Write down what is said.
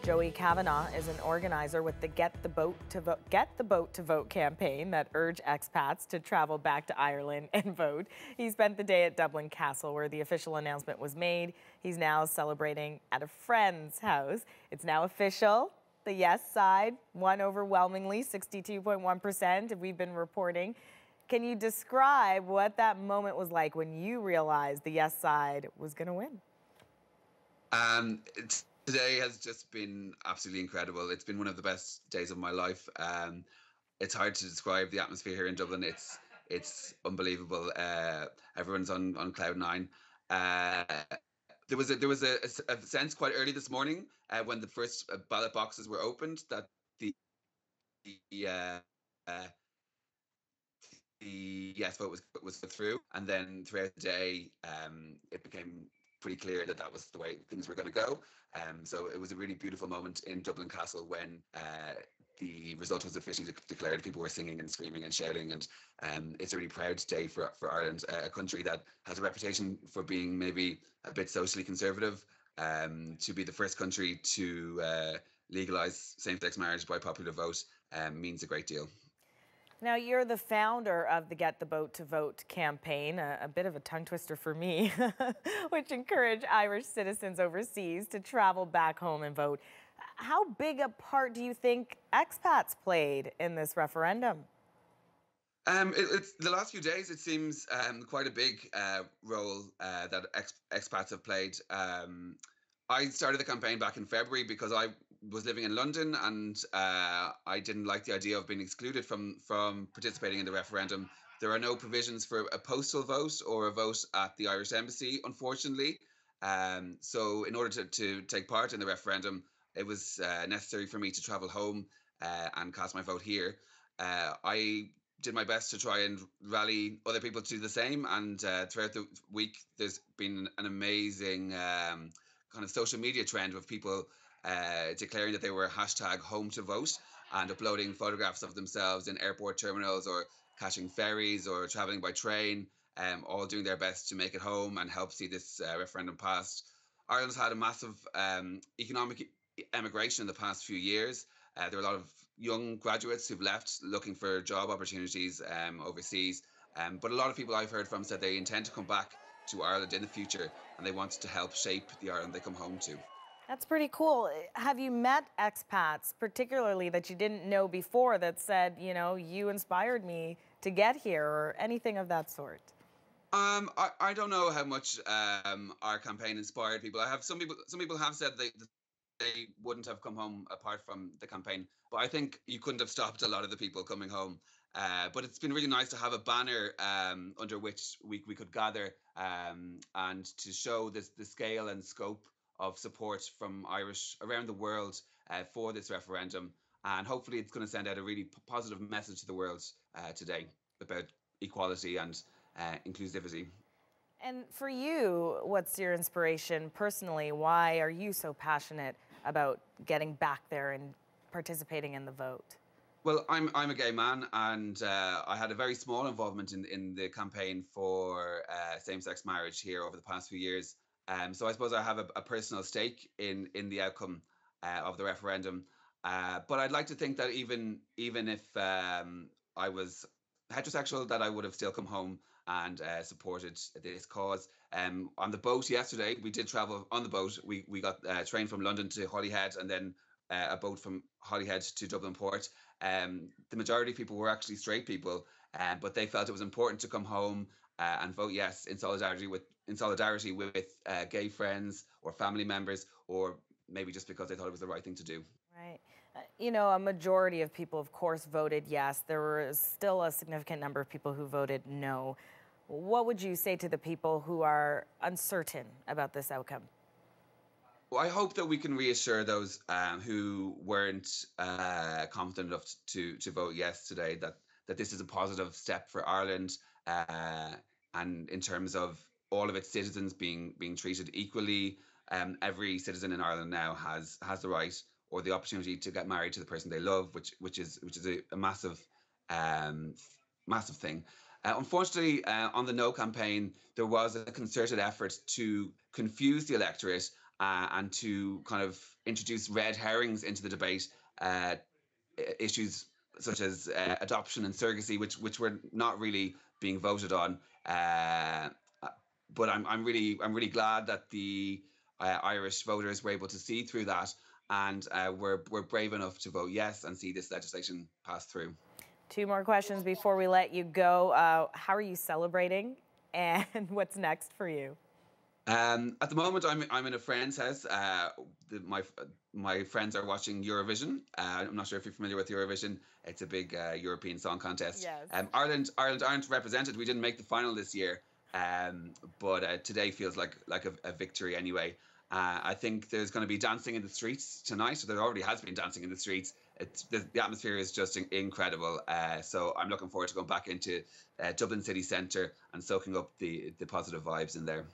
Joey Kavanagh is an organizer with the Get the Boat to Vote campaign that urged expats to travel back to Ireland and vote. He spent the day at Dublin Castle where the official announcement was made. He's now celebrating at a friend's house. It's now official. The yes side won overwhelmingly, 62.1%, we've been reporting. Can you describe what that moment was like when you realized the yes side was going to win? Today has just been absolutely incredible. It's been one of the best days of my life. It's hard to describe the atmosphere here in Dublin. It's unbelievable. Everyone's on cloud nine. There was a sense quite early this morning when the first ballot boxes were opened that the yes vote was put through, and then throughout the day it became pretty clear that that was the way things were going to go. So it was a really beautiful moment in Dublin Castle when the result was officially declared. People were singing and screaming and shouting, and it's a really proud day for Ireland, a country that has a reputation for being maybe a bit socially conservative. To be the first country to legalise same-sex marriage by popular vote means a great deal. Now, you're the founder of the Get the Boat to Vote campaign, a bit of a tongue twister for me, which encouraged Irish citizens overseas to travel back home and vote. How big a part do you think expats played in this referendum? It's the last few days, it seems quite a big role that expats have played. I started the campaign back in February because I was living in London, and I didn't like the idea of being excluded from participating in the referendum. There are no provisions for a postal vote or a vote at the Irish Embassy, unfortunately. So in order to take part in the referendum, it was necessary for me to travel home and cast my vote here. I did my best to try and rally other people to do the same, and throughout the week there's been an amazing kind of social media trend of people declaring that they were #HomeToVote and uploading photographs of themselves in airport terminals or catching ferries or traveling by train, all doing their best to make it home and help see this referendum passed. Ireland's had a massive economic emigration in the past few years. There are a lot of young graduates who've left looking for job opportunities overseas. But a lot of people I've heard from said they intend to come back to Ireland in the future, and they want to help shape the Ireland they come home to. That's pretty cool. Have you met expats, particularly that you didn't know before, that said, you know, you inspired me to get here, or anything of that sort? I don't know how much our campaign inspired people. I have some people have said they wouldn't have come home apart from the campaign, but I think you couldn't have stopped a lot of the people coming home. But it's been really nice to have a banner under which we could gather and to show the scale and scope of support from Irish around the world for this referendum. And hopefully it's going to send out a really positive message to the world today about equality and inclusivity. And for you, what's your inspiration personally? Why are you so passionate about getting back there and participating in the vote? Well, I'm a gay man, and I had a very small involvement in the campaign for same-sex marriage here over the past few years. So I suppose I have a personal stake in the outcome of the referendum. But I'd like to think that even if I was heterosexual, that I would have still come home and supported this cause. On the boat yesterday, we did travel on the boat. We got a train from London to Holyhead, and then a boat from Holyhead to Dublin Port. The majority of people were actually straight people, but they felt it was important to come home and vote yes in solidarity with gay friends or family members, or maybe just because they thought it was the right thing to do. Right. You know, a majority of people, of course, voted yes. There was still a significant number of people who voted no. What would you say to the people who are uncertain about this outcome? Well, I hope that we can reassure those who weren't confident enough to vote yes today that this is a positive step for Ireland, and in terms of all of its citizens being treated equally. Every citizen in Ireland now has the right or the opportunity to get married to the person they love, which is a massive massive thing. Unfortunately, on the No campaign, there was a concerted effort to confuse the electorate and to kind of introduce red herrings into the debate, issues such as adoption and surrogacy, which were not really being voted on. But I'm really glad that the Irish voters were able to see through that, and were brave enough to vote yes and see this legislation pass through. 2 more questions before we let you go. How are you celebrating, and what's next for you? At the moment, I'm in a friend's house. My friends are watching Eurovision. I'm not sure if you're familiar with Eurovision. It's a big European song contest. Yes. Ireland aren't represented. We didn't make the final this year, but today feels like a victory anyway. I think there's going to be dancing in the streets tonight. There already has been dancing in the streets. The atmosphere is just incredible. So I'm looking forward to going back into Dublin city centre and soaking up the positive vibes in there.